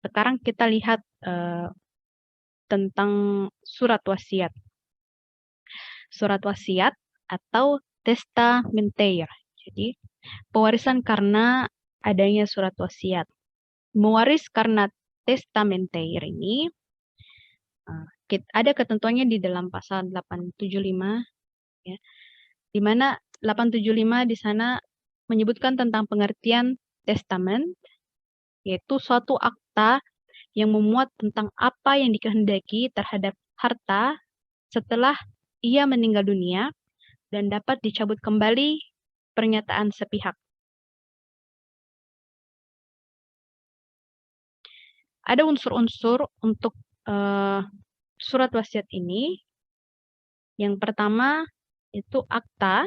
Sekarang kita lihat tentang surat wasiat. Surat wasiat atau testamenteir. Jadi, pewarisan karena adanya surat wasiat. Mewaris karena testamenteir ini ada ketentuannya di dalam pasal 875, ya, di mana 875 di sana menyebutkan tentang pengertian testamen, yaitu suatu akta yang memuat tentang apa yang dikehendaki terhadap harta setelah ia meninggal dunia dan dapat dicabut kembali pernyataan sepihak. Ada unsur-unsur untuk surat wasiat ini. Yang pertama itu akta,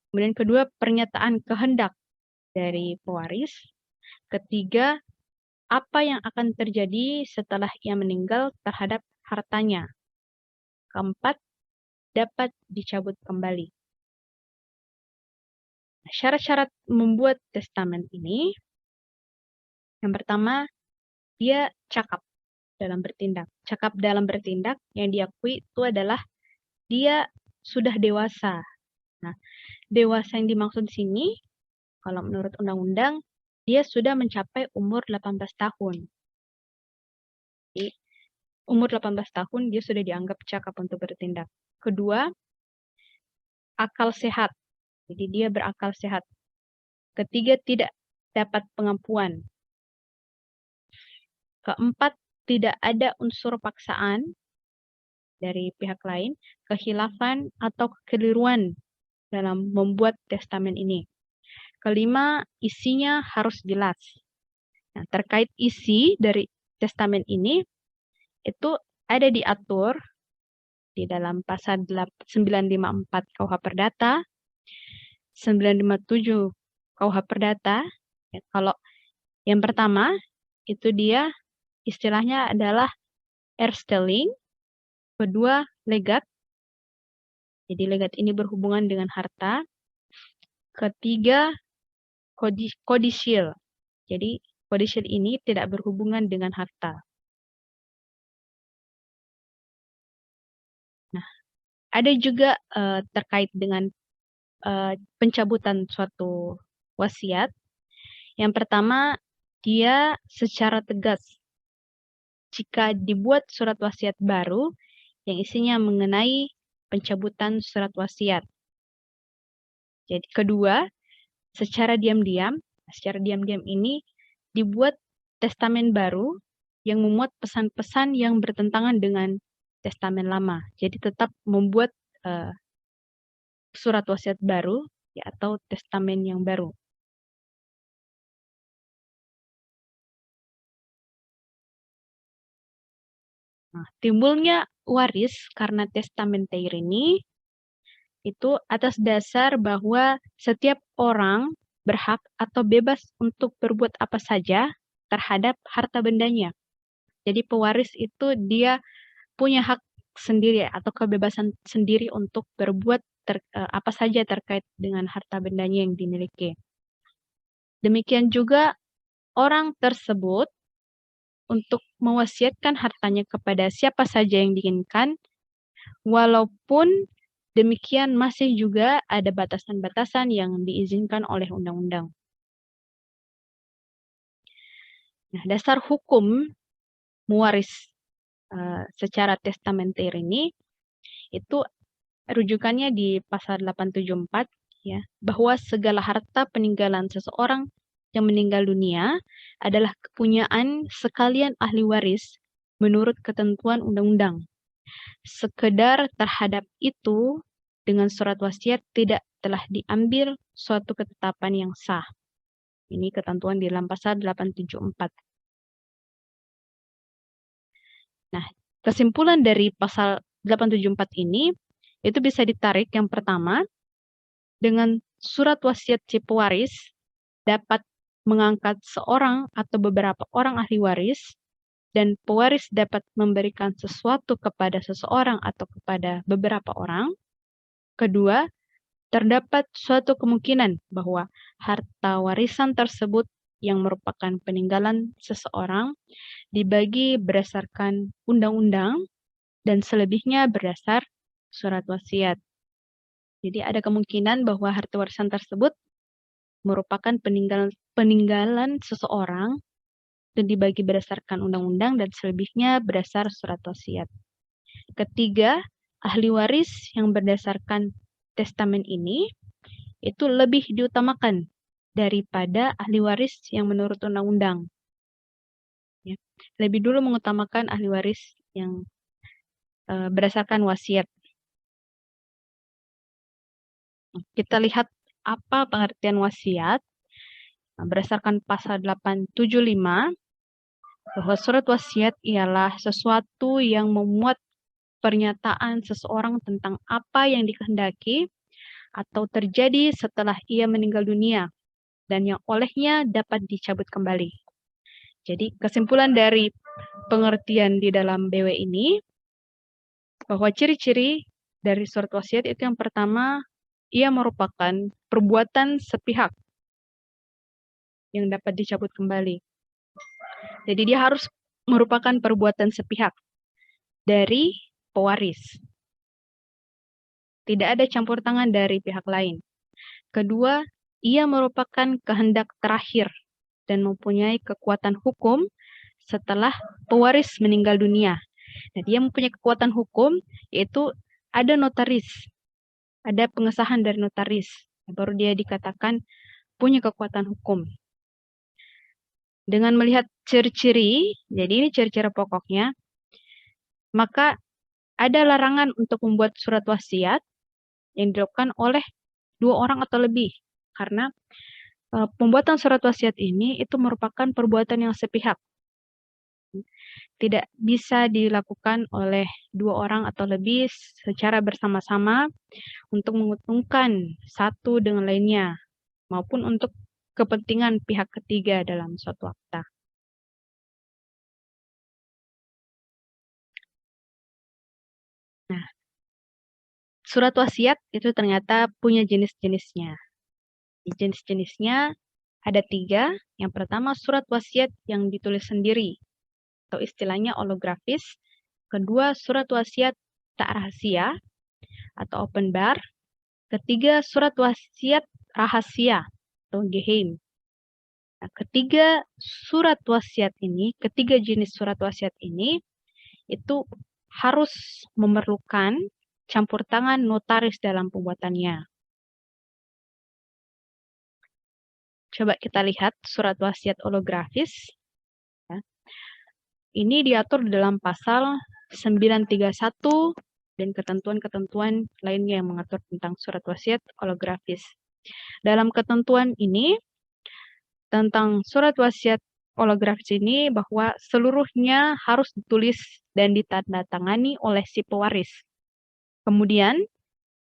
kemudian kedua pernyataan kehendak dari pewaris, ketiga apa yang akan terjadi setelah ia meninggal terhadap hartanya, keempat dapat dicabut kembali. Syarat-syarat membuat testamen ini, yang pertama dia cakap dalam bertindak. Cakap dalam bertindak yang diakui itu adalah dia sudah dewasa. Nah, dewasa yang dimaksud di sini, kalau menurut undang-undang, dia sudah mencapai umur 18 tahun. Jadi, umur 18 tahun dia sudah dianggap cakap untuk bertindak. Kedua, akal sehat. Jadi dia berakal sehat. Ketiga, tidak dapat pengampuan. Keempat, tidak ada unsur paksaan dari pihak lain, kehilafan atau kekeliruan dalam membuat testamen ini. Kelima, isinya harus jelas. Nah, terkait isi dari testamen ini, itu ada diatur di dalam pasal 954 KUH Perdata, 957 KUH Perdata. Ya, kalau yang pertama, itu dia istilahnya adalah ersteling, kedua legat, jadi legat ini berhubungan dengan harta, ketiga kodisil, jadi kodisil ini tidak berhubungan dengan harta. Nah, ada juga terkait dengan pencabutan suatu wasiat. Yang pertama, dia secara tegas jika dibuat surat wasiat baru yang isinya mengenai pencabutan surat wasiat. Jadi kedua, secara diam-diam ini dibuat testamen baru yang memuat pesan-pesan yang bertentangan dengan testamen lama. Jadi tetap membuat surat wasiat baru ya, atau testamen yang baru. Nah, timbulnya waris karena testamenteir ini itu atas dasar bahwa setiap orang berhak atau bebas untuk berbuat apa saja terhadap harta bendanya. Jadi pewaris itu dia punya hak sendiri atau kebebasan sendiri untuk berbuat apa saja terkait dengan harta bendanya yang dimiliki. Demikian juga orang tersebut untuk mewasiatkan hartanya kepada siapa saja yang diinginkan, walaupun demikian masih juga ada batasan-batasan yang diizinkan oleh undang-undang. Nah, dasar hukum mewaris secara testamenter ini itu rujukannya di pasal 874 ya, bahwa segala harta peninggalan seseorang yang meninggal dunia adalah kepunyaan sekalian ahli waris menurut ketentuan undang-undang. Sekedar terhadap itu dengan surat wasiat tidak telah diambil suatu ketetapan yang sah. Ini ketentuan di dalam pasal 874. Nah, kesimpulan dari pasal 874 ini itu bisa ditarik yang pertama, dengan surat wasiat si pewaris dapat mengangkat seorang atau beberapa orang ahli waris, dan pewaris dapat memberikan sesuatu kepada seseorang atau kepada beberapa orang. Kedua, terdapat suatu kemungkinan bahwa harta warisan tersebut yang merupakan peninggalan seseorang dibagi berdasarkan undang-undang dan selebihnya berdasar surat wasiat. Jadi ada kemungkinan bahwa harta warisan tersebut merupakan peninggalan seseorang dan dibagi berdasarkan undang-undang dan selebihnya berdasar surat wasiat. Ketiga, ahli waris yang berdasarkan testamen ini itu lebih diutamakan daripada ahli waris yang menurut undang-undang. Ya. Lebih dulu mengutamakan ahli waris yang berdasarkan wasiat. Kita lihat apa pengertian wasiat. Berdasarkan pasal 875, bahwa surat wasiat ialah sesuatu yang memuat pernyataan seseorang tentang apa yang dikehendaki atau terjadi setelah ia meninggal dunia dan yang olehnya dapat dicabut kembali. Jadi kesimpulan dari pengertian di dalam BW ini, bahwa ciri-ciri dari surat wasiat itu yang pertama, ia merupakan perbuatan sepihak yang dapat dicabut kembali. Jadi dia harus merupakan perbuatan sepihak dari pewaris. Tidak ada campur tangan dari pihak lain. Kedua, ia merupakan kehendak terakhir dan mempunyai kekuatan hukum setelah pewaris meninggal dunia. Nah, dia mempunyai kekuatan hukum, yaitu ada notaris, ada pengesahan dari notaris, baru dia dikatakan punya kekuatan hukum. Dengan melihat ciri-ciri, jadi ini ciri-ciri pokoknya, maka ada larangan untuk membuat surat wasiat yang dilakukan oleh 2 orang atau lebih. Karena pembuatan surat wasiat ini itu merupakan perbuatan yang sepihak. Tidak bisa dilakukan oleh 2 orang atau lebih secara bersama-sama untuk menguntungkan satu dengan lainnya, maupun untuk kepentingan pihak ketiga dalam suatu akta. Nah, surat wasiat itu ternyata punya jenis-jenisnya. Jenis-jenisnya ada 3. Yang pertama, surat wasiat yang ditulis sendiri, atau istilahnya holografis. Kedua, surat wasiat tak rahasia, atau open bar. Ketiga, surat wasiat rahasia, atau geheim. Nah, ketiga jenis surat wasiat ini itu harus memerlukan campur tangan notaris dalam pembuatannya. Coba kita lihat surat wasiat holografis. Ya. Ini diatur dalam pasal 931 dan ketentuan-ketentuan lainnya yang mengatur tentang surat wasiat holografis. Dalam ketentuan ini, tentang surat wasiat holografis ini, bahwa seluruhnya harus ditulis dan ditandatangani oleh si pewaris. Kemudian,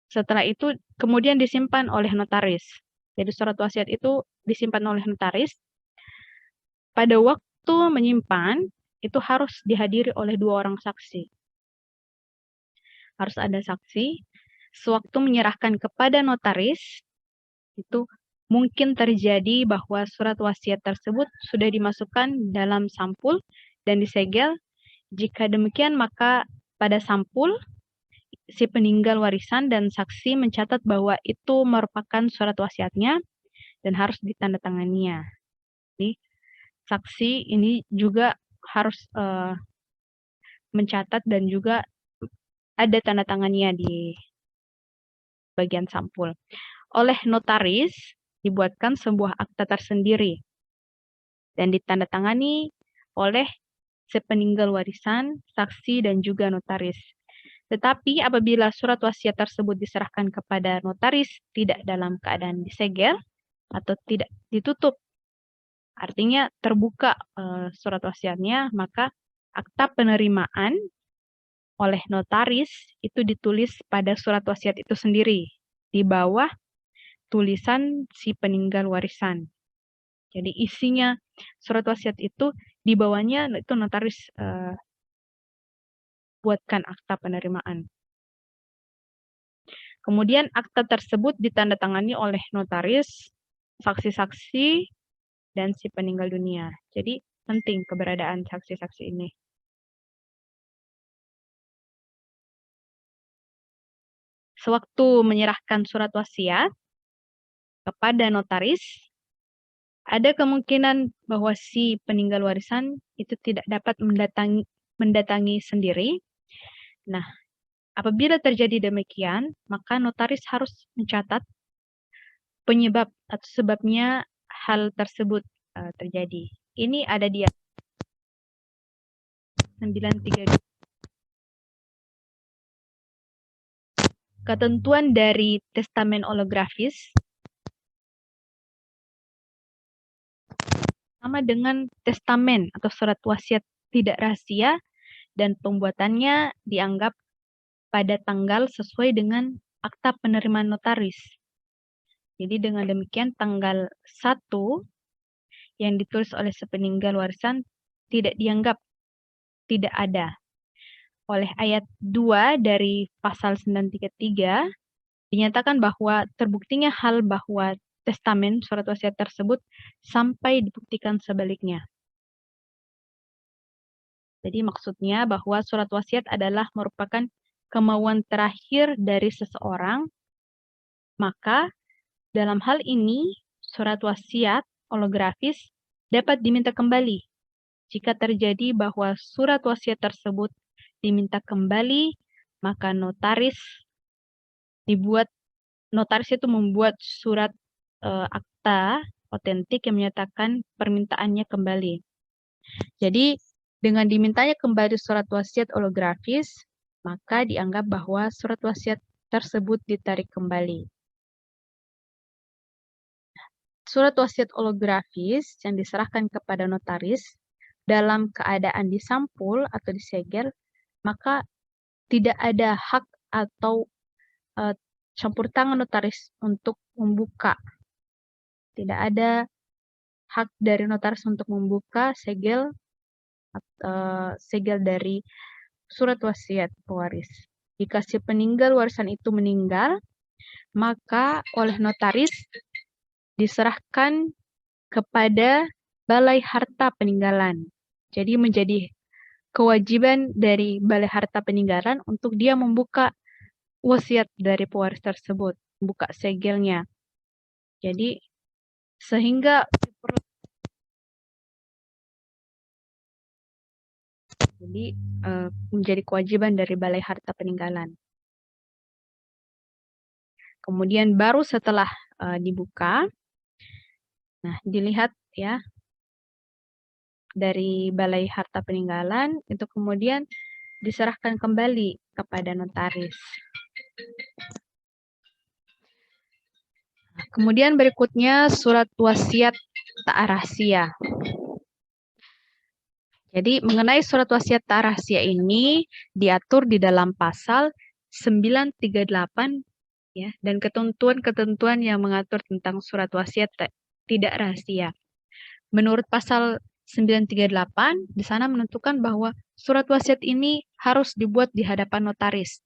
setelah itu, kemudian disimpan oleh notaris. Jadi surat wasiat itu disimpan oleh notaris. Pada waktu menyimpan, itu harus dihadiri oleh 2 orang saksi. Harus ada saksi. Sewaktu menyerahkan kepada notaris, itu mungkin terjadi bahwa surat wasiat tersebut sudah dimasukkan dalam sampul dan disegel. Jika demikian, maka pada sampul, si peninggal warisan dan saksi mencatat bahwa itu merupakan surat wasiatnya dan harus ditandatanganinya. Jadi, saksi ini juga harus mencatat dan juga ada tanda tangannya di bagian sampul. Oleh notaris dibuatkan sebuah akta tersendiri dan ditandatangani oleh sepeninggal warisan, saksi, dan juga notaris. Tetapi apabila surat wasiat tersebut diserahkan kepada notaris tidak dalam keadaan disegel atau tidak ditutup, artinya terbuka surat wasiatnya, maka akta penerimaan oleh notaris itu ditulis pada surat wasiat itu sendiri di bawah tulisan si peninggal warisan. Jadi isinya surat wasiat itu di bawahnya itu notaris buatkan akta penerimaan. Kemudian akta tersebut ditandatangani oleh notaris, saksi-saksi, dan si peninggal dunia. Jadi penting keberadaan saksi-saksi ini. Sewaktu menyerahkan surat wasiat kepada notaris, ada kemungkinan bahwa si peninggal warisan itu tidak dapat mendatangi sendiri. Nah, apabila terjadi demikian, maka notaris harus mencatat penyebab atau sebabnya hal tersebut terjadi. Ini ada di 932. Ketentuan dari testamen holografis sama dengan testamen atau surat wasiat tidak rahasia dan pembuatannya dianggap pada tanggal sesuai dengan akta penerimaan notaris. Jadi dengan demikian tanggal 1 yang ditulis oleh sepeninggal warisan tidak dianggap tidak ada. Oleh ayat 2 dari pasal 933 dinyatakan bahwa terbuktinya hal bahwa testamen surat wasiat tersebut sampai dibuktikan sebaliknya. Jadi maksudnya bahwa surat wasiat adalah merupakan kemauan terakhir dari seseorang, maka dalam hal ini surat wasiat holografis dapat diminta kembali. Jika terjadi bahwa surat wasiat tersebut diminta kembali, maka notaris itu membuat surat akta otentik yang menyatakan permintaannya kembali. Jadi dengan dimintanya kembali surat wasiat holografis, maka dianggap bahwa surat wasiat tersebut ditarik kembali. Surat wasiat holografis yang diserahkan kepada notaris dalam keadaan disampul atau disegel, maka tidak ada hak atau campur tangan notaris untuk membuka. Tidak ada hak dari notaris untuk membuka segel dari surat wasiat pewaris. Jika si peninggal warisan itu meninggal, maka oleh notaris diserahkan kepada Balai Harta Peninggalan. Jadi menjadi kewajiban dari Balai Harta Peninggalan untuk dia membuka wasiat dari pewaris tersebut, membuka segelnya. Jadi sehingga menjadi kewajiban dari Balai Harta Peninggalan. Kemudian baru setelah dibuka, nah dilihat ya dari Balai Harta Peninggalan itu kemudian diserahkan kembali kepada notaris. Kemudian berikutnya surat wasiat tak rahasia. Jadi mengenai surat wasiat tak rahasia ini diatur di dalam pasal 938 ya, dan ketentuan-ketentuan yang mengatur tentang surat wasiat tidak rahasia. Menurut pasal 938 di sana menentukan bahwa surat wasiat ini harus dibuat di hadapan notaris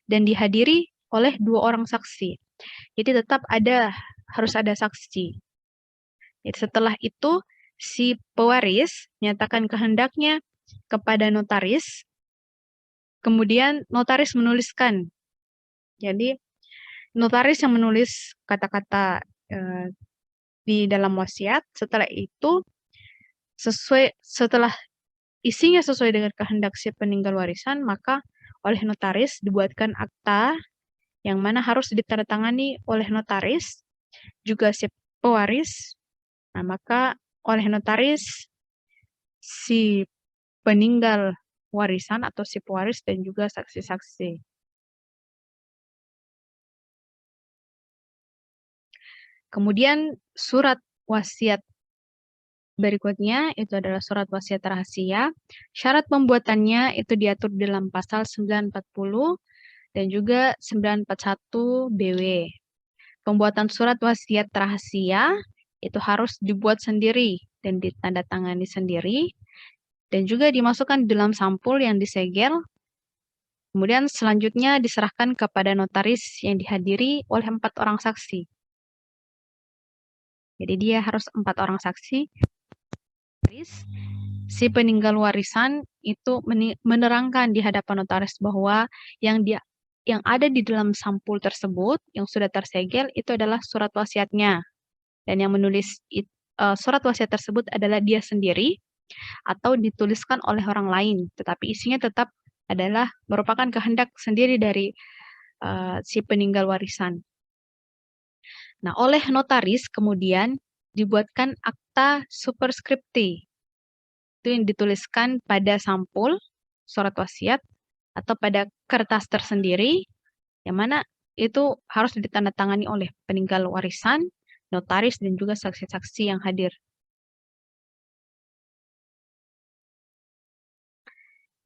dan dihadiri oleh 2 orang saksi. Jadi tetap harus ada saksi. Jadi setelah itu si pewaris menyatakan kehendaknya kepada notaris, kemudian notaris menuliskan. Jadi notaris yang menulis kata-kata di dalam wasiat, setelah itu setelah isinya sesuai dengan kehendak si peninggal warisan, maka oleh notaris dibuatkan akta yang mana harus ditandatangani oleh notaris, juga si pewaris. Nah, maka oleh notaris si peninggal warisan atau si pewaris dan juga saksi-saksi. Kemudian surat wasiat berikutnya itu adalah surat wasiat rahasia. Syarat pembuatannya itu diatur dalam pasal 940 dan juga 941 BW. Pembuatan surat wasiat rahasia itu harus dibuat sendiri dan ditandatangani sendiri dan juga dimasukkan dalam sampul yang disegel. Kemudian selanjutnya diserahkan kepada notaris yang dihadiri oleh 4 orang saksi. Jadi dia harus 4 orang saksi. Si peninggal warisan itu menerangkan di hadapan notaris bahwa yang ada di dalam sampul tersebut yang sudah tersegel itu adalah surat wasiatnya. Dan yang menulis surat wasiat tersebut adalah dia sendiri atau dituliskan oleh orang lain, tetapi isinya tetap adalah merupakan kehendak sendiri dari si peninggal warisan. Nah, oleh notaris kemudian dibuatkan akta superskripti. Itu yang dituliskan pada sampul surat wasiat atau pada kertas tersendiri, yang mana itu harus ditandatangani oleh peninggal warisan, notaris, dan juga saksi-saksi yang hadir.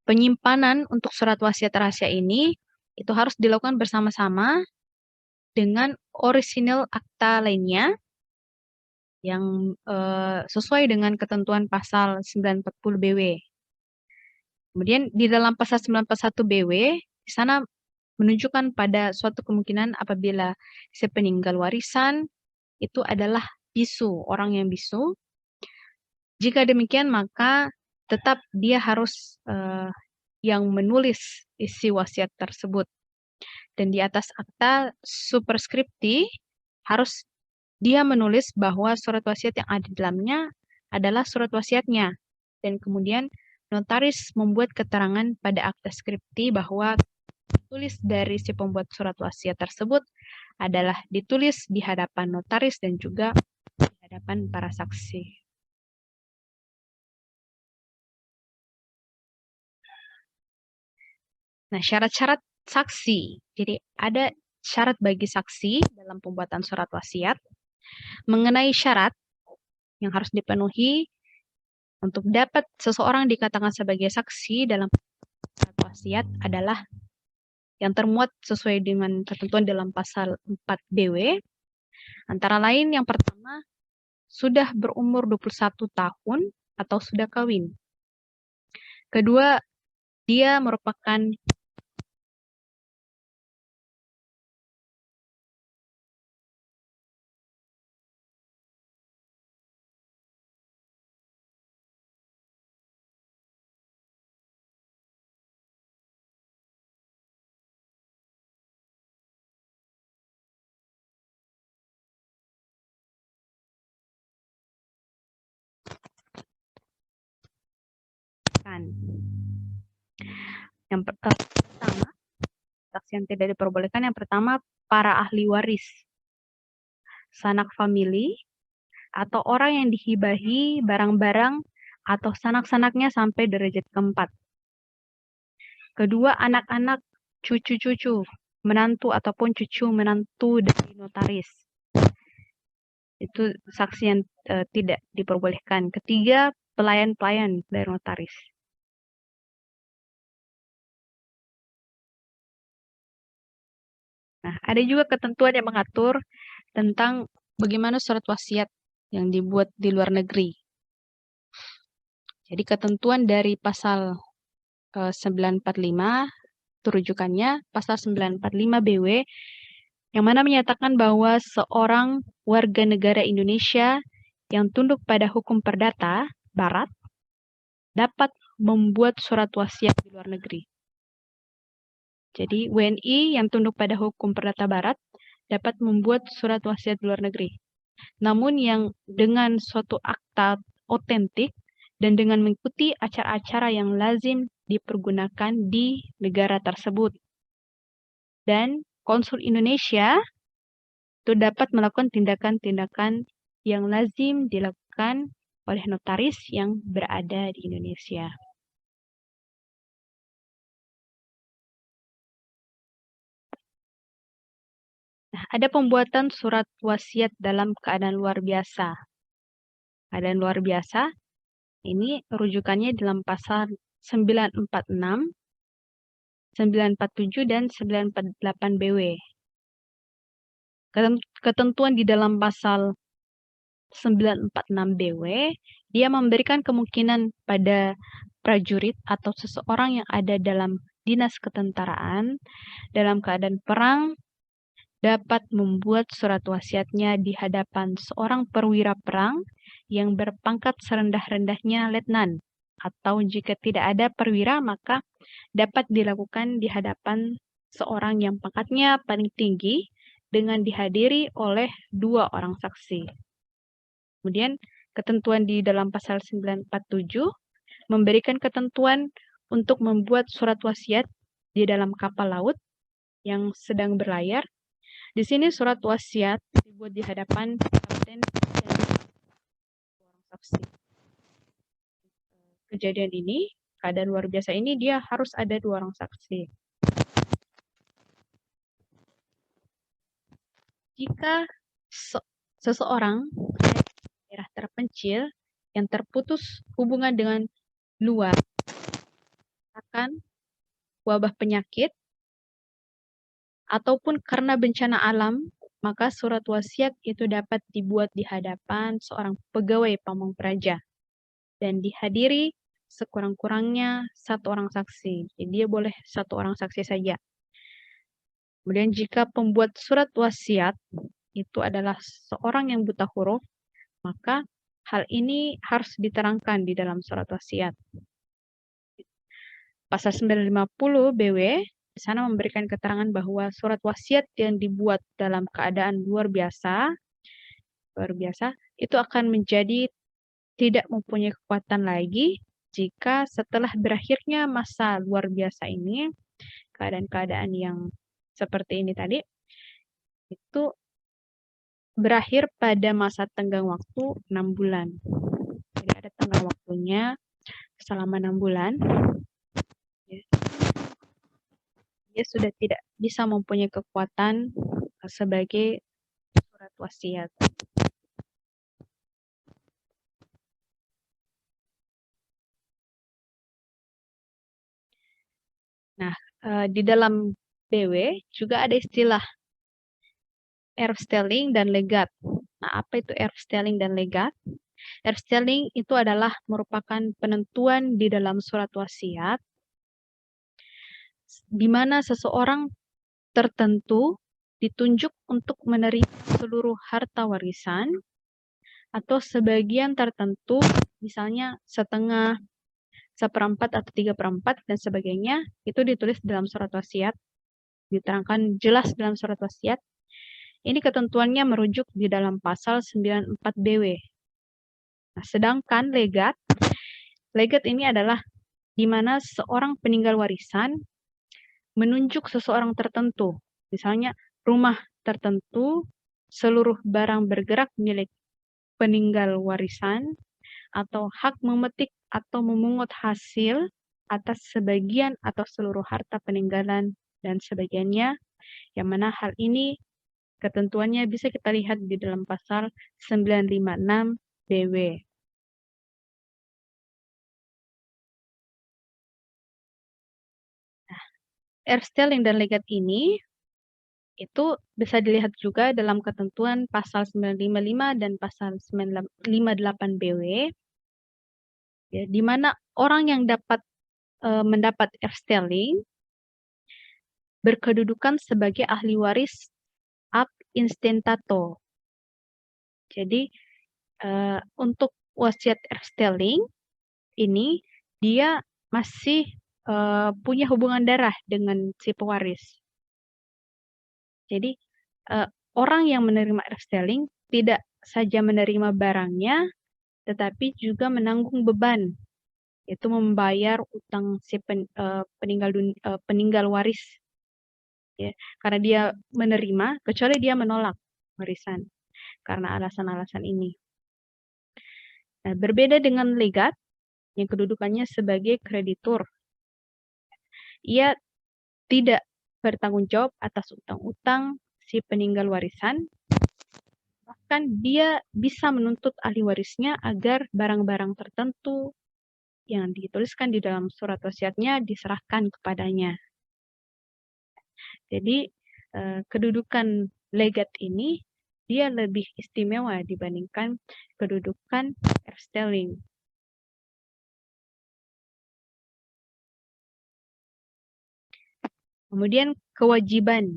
Penyimpanan untuk surat wasiat rahasia ini itu harus dilakukan bersama-sama dengan orisinil akta lainnya yang sesuai dengan ketentuan pasal 940 BW. Kemudian di dalam pasal 941 BW, di sana menunjukkan pada suatu kemungkinan apabila si peninggal warisan itu adalah bisu, orang yang bisu. Jika demikian, maka tetap dia harus yang menulis isi wasiat tersebut. Dan di atas akta superskripti harus dia menulis bahwa surat wasiat yang ada di dalamnya adalah surat wasiatnya. Dan kemudian notaris membuat keterangan pada akta skripti bahwa tulis dari si pembuat surat wasiat tersebut adalah ditulis di hadapan notaris dan juga di hadapan para saksi. Nah, syarat-syarat saksi. Jadi ada syarat bagi saksi dalam pembuatan surat wasiat. Mengenai syarat yang harus dipenuhi untuk dapat seseorang dikatakan sebagai saksi dalam surat wasiat adalah yang termuat sesuai dengan ketentuan dalam pasal 4 BW. Antara lain yang pertama, sudah berumur 21 tahun atau sudah kawin. Kedua, dia merupakan yang pertama, saksi yang tidak diperbolehkan yang pertama para ahli waris, sanak famili, atau orang yang dihibahi barang-barang atau sanak-sanaknya sampai derajat keempat. Kedua, anak-anak, cucu-cucu, menantu ataupun cucu menantu dari notaris. Itu saksi yang tidak diperbolehkan. Ketiga, pelayan-pelayan dari notaris. Nah, ada juga ketentuan yang mengatur tentang bagaimana surat wasiat yang dibuat di luar negeri. Jadi ketentuan dari pasal 945, itu rujukannya pasal 945 BW, yang mana menyatakan bahwa seorang warga negara Indonesia yang tunduk pada hukum perdata Barat dapat membuat surat wasiat di luar negeri. Jadi WNI yang tunduk pada hukum perdata Barat dapat membuat surat wasiat di luar negeri. Namun yang dengan suatu akta otentik dan dengan mengikuti acara-acara yang lazim dipergunakan di negara tersebut. Dan konsul Indonesia itu dapat melakukan tindakan-tindakan yang lazim dilakukan oleh notaris yang berada di Indonesia. Nah, ada pembuatan surat wasiat dalam keadaan luar biasa. Keadaan luar biasa, ini rujukannya dalam pasal 946, 947, dan 948 BW. Ketentuan di dalam pasal 946 BW, dia memberikan kemungkinan pada prajurit atau seseorang yang ada dalam dinas ketentaraan dalam keadaan perang dapat membuat surat wasiatnya di hadapan seorang perwira perang yang berpangkat serendah-rendahnya letnan, atau jika tidak ada perwira maka dapat dilakukan di hadapan seorang yang pangkatnya paling tinggi dengan dihadiri oleh 2 orang saksi. Kemudian ketentuan di dalam pasal 947 memberikan ketentuan untuk membuat surat wasiat di dalam kapal laut yang sedang berlayar. Di sini surat wasiat dibuat di hadapan kapten dan 2 orang saksi. Kejadian ini, keadaan luar biasa ini, dia harus ada 2 orang saksi. Jika seseorang daerah terpencil yang terputus hubungan dengan luar, akan wabah penyakit, ataupun karena bencana alam, maka surat wasiat itu dapat dibuat di hadapan seorang pegawai pamong praja dan dihadiri sekurang-kurangnya 1 orang saksi. Jadi dia boleh 1 orang saksi saja. Kemudian jika pembuat surat wasiat itu adalah seorang yang buta huruf, maka hal ini harus diterangkan di dalam surat wasiat. Pasal 950 BW di sana memberikan keterangan bahwa surat wasiat yang dibuat dalam keadaan luar biasa itu akan menjadi tidak mempunyai kekuatan lagi jika setelah berakhirnya masa luar biasa ini, keadaan-keadaan yang seperti ini tadi, itu berakhir pada masa tenggang waktu 6 bulan. Jadi ada tenggang waktunya selama 6 bulan. Dia sudah tidak bisa mempunyai kekuatan sebagai surat wasiat. Nah, di dalam BW juga ada istilah erfstelling dan legat. Nah, apa itu erfstelling dan legat? Erfstelling itu adalah merupakan penentuan di dalam surat wasiat di mana seseorang tertentu ditunjuk untuk menerima seluruh harta warisan atau sebagian tertentu, misalnya setengah, 1/4 atau 3/4 dan sebagainya, itu ditulis dalam surat wasiat, diterangkan jelas dalam surat wasiat. Ini ketentuannya merujuk di dalam pasal 94 BW. Nah, sedangkan legat ini adalah di mana seorang peninggal warisan menunjuk seseorang tertentu, misalnya rumah tertentu, seluruh barang bergerak milik peninggal warisan, atau hak memetik atau memungut hasil atas sebagian atau seluruh harta peninggalan dan sebagainya, yang mana hal ini ketentuannya bisa kita lihat di dalam pasal 956 BW. Nah, erfstelling dan legat ini itu bisa dilihat juga dalam ketentuan pasal 955 dan pasal 958 BW, ya, di mana orang yang mendapat erfstelling berkedudukan sebagai ahli waris ab instantito. Jadi untuk wasiat erfstelling ini dia masih punya hubungan darah dengan si pewaris. Jadi orang yang menerima erfstelling tidak saja menerima barangnya, tetapi juga menanggung beban, yaitu membayar utang si peninggal waris. Ya, karena dia menerima, kecuali dia menolak warisan karena alasan-alasan ini. Nah, berbeda dengan legat yang kedudukannya sebagai kreditur. Ia tidak bertanggung jawab atas utang-utang si peninggal warisan, bahkan dia bisa menuntut ahli warisnya agar barang-barang tertentu yang dituliskan di dalam surat wasiatnya diserahkan kepadanya. Jadi kedudukan legat ini dia lebih istimewa dibandingkan kedudukan erfstelling. Kemudian kewajiban.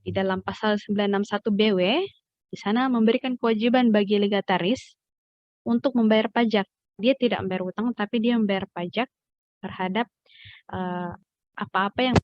di dalam pasal 961 BW, di sana memberikan kewajiban bagi legataris untuk membayar pajak. Dia tidak membayar utang, tapi dia membayar pajak terhadap apa-apa yang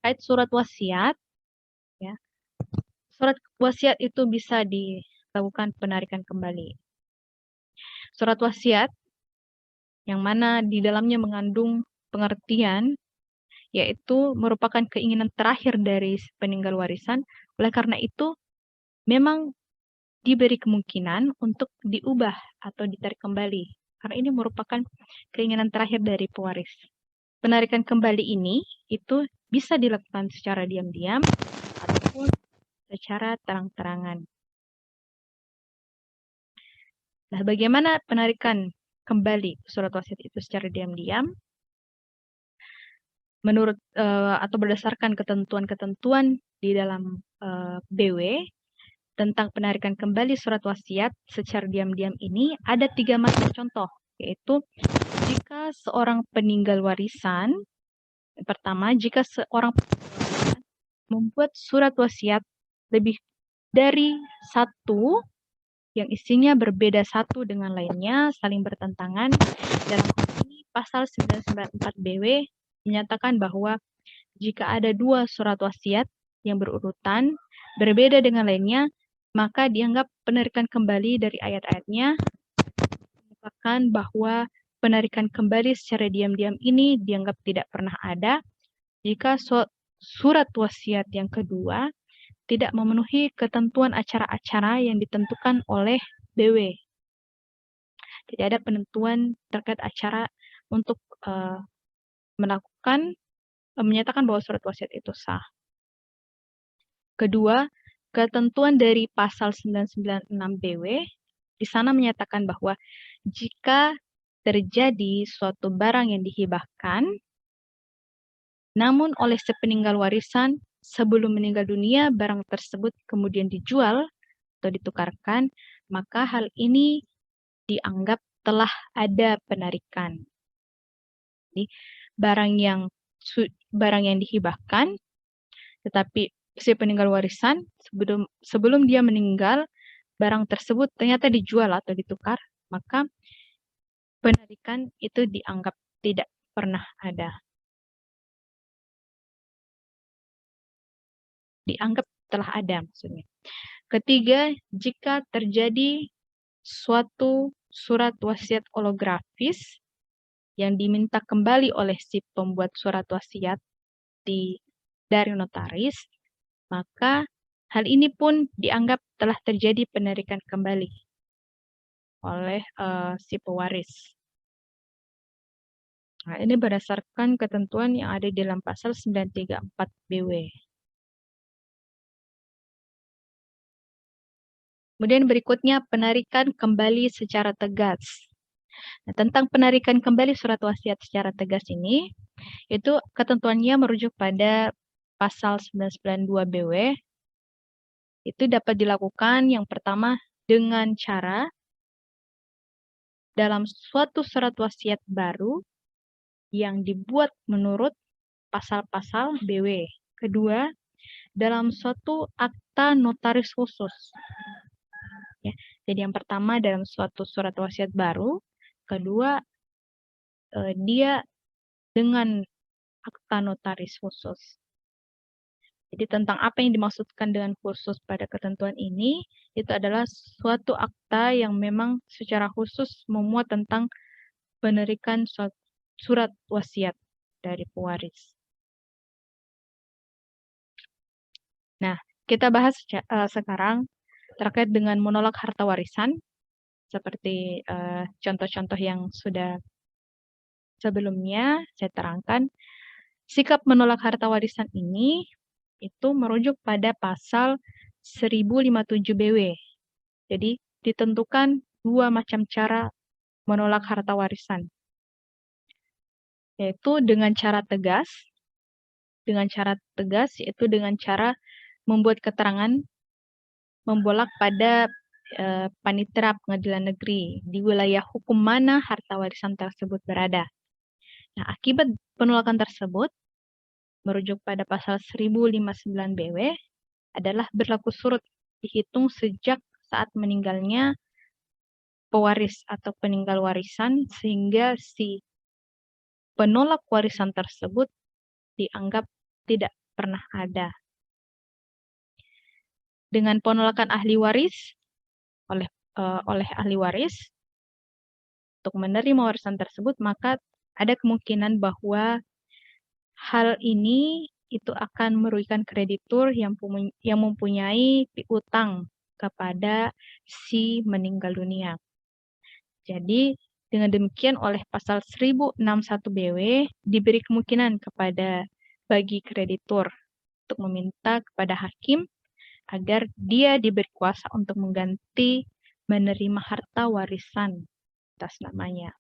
terkait surat wasiat, ya. Surat wasiat itu bisa dilakukan penarikan kembali. Surat wasiat yang mana di dalamnya mengandung pengertian, yaitu merupakan keinginan terakhir dari peninggal warisan. Oleh karena itu, memang diberi kemungkinan untuk diubah atau ditarik kembali. Karena ini merupakan keinginan terakhir dari pewaris. Penarikan kembali ini itu bisa dilakukan secara diam-diam ataupun secara terang-terangan. Nah, bagaimana penarikan kembali surat wasiat itu secara diam-diam? Menurut atau berdasarkan ketentuan-ketentuan di dalam BW tentang penarikan kembali surat wasiat secara diam-diam ini ada 3 macam contoh, yaitu jika seorang peninggal warisan, pertama, jika seorang membuat surat wasiat lebih dari satu yang isinya berbeda satu dengan lainnya, saling bertentangan. Dalam hal ini, pasal 994 BW menyatakan bahwa jika ada 2 surat wasiat yang berurutan, berbeda dengan lainnya, maka dianggap penarikan kembali dari ayat-ayatnya menyatakan bahwa penarikan kembali secara diam-diam ini dianggap tidak pernah ada jika surat wasiat yang kedua tidak memenuhi ketentuan acara-acara yang ditentukan oleh BW. Jadi ada penentuan terkait acara untuk menyatakan bahwa surat wasiat itu sah. Kedua, ketentuan dari pasal 996 BW di sana menyatakan bahwa jika terjadi suatu barang yang dihibahkan, namun oleh sepeninggal warisan sebelum meninggal dunia barang tersebut kemudian dijual atau ditukarkan, maka hal ini dianggap telah ada penarikan. Jadi barang yang dihibahkan, tetapi si peninggal warisan sebelum dia meninggal barang tersebut ternyata dijual atau ditukar, maka penarikan itu dianggap tidak pernah ada. Dianggap telah ada maksudnya. Ketiga, jika terjadi suatu surat wasiat holografis yang diminta kembali oleh si pembuat surat wasiat dari notaris, maka hal ini pun dianggap telah terjadi penarikan kembali oleh si pewaris. Nah, ini berdasarkan ketentuan yang ada di dalam pasal 934 BW. Kemudian berikutnya penarikan kembali secara tegas. Nah, tentang penarikan kembali surat wasiat secara tegas ini, itu ketentuannya merujuk pada pasal 992 BW. Itu dapat dilakukan yang pertama dengan cara dalam suatu surat wasiat baru yang dibuat menurut pasal-pasal BW. Kedua, dalam suatu akta notaris khusus. Ya, jadi yang pertama dalam suatu surat wasiat baru, kedua dia dengan akta notaris khusus. Jadi tentang apa yang dimaksudkan dengan khusus pada ketentuan ini, itu adalah suatu akta yang memang secara khusus memuat tentang penarikan surat wasiat dari pewaris. Nah, kita bahas sekarang terkait dengan menolak harta warisan, seperti contoh-contoh yang sudah sebelumnya saya terangkan. Sikap menolak harta warisan ini itu merujuk pada pasal 1057 BW. Jadi ditentukan dua macam cara menolak harta warisan, yaitu dengan cara tegas yaitu dengan cara membuat keterangan membolak pada panitera pengadilan negeri di wilayah hukum mana harta warisan tersebut berada. Nah, akibat penolakan tersebut merujuk pada pasal 1059 BW adalah berlaku surut dihitung sejak saat meninggalnya pewaris atau peninggal warisan sehingga si penolak warisan tersebut dianggap tidak pernah ada. Dengan penolakan ahli waris oleh ahli waris untuk menerima warisan tersebut, maka ada kemungkinan bahwa hal ini itu akan merugikan kreditur yang mempunyai piutang kepada si meninggal dunia. Jadi, dengan demikian oleh pasal 1061 BW diberi kemungkinan kepada bagi kreditur untuk meminta kepada hakim agar dia diberi kuasa untuk mengganti menerima harta warisan atas namanya.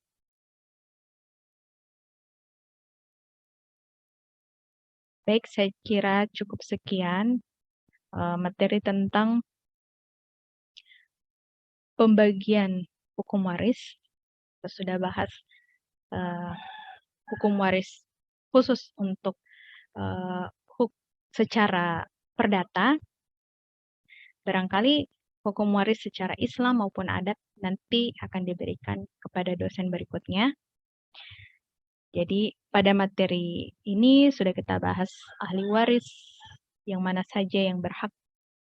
Baik, saya kira cukup sekian materi tentang pembagian hukum waris. Kita sudah bahas hukum waris khusus untuk secara perdata. Barangkali hukum waris secara Islam maupun adat nanti akan diberikan kepada dosen berikutnya. Jadi pada materi ini sudah kita bahas ahli waris yang mana saja yang berhak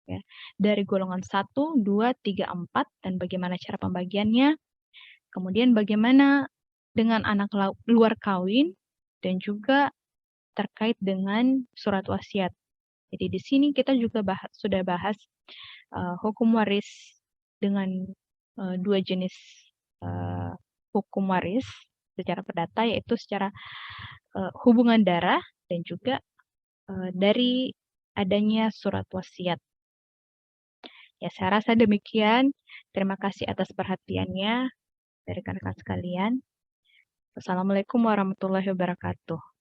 ya, dari golongan 1, 2, 3, 4 dan bagaimana cara pembagiannya. Kemudian bagaimana dengan anak luar kawin dan juga terkait dengan surat wasiat. Jadi di sini kita juga sudah bahas hukum waris dengan dua jenis hukum waris secara perdata, yaitu secara hubungan darah dan juga dari adanya surat wasiat. Ya, saya rasa demikian. Terima kasih atas perhatiannya dari rekan-rekan sekalian. Wassalamualaikum warahmatullahi wabarakatuh.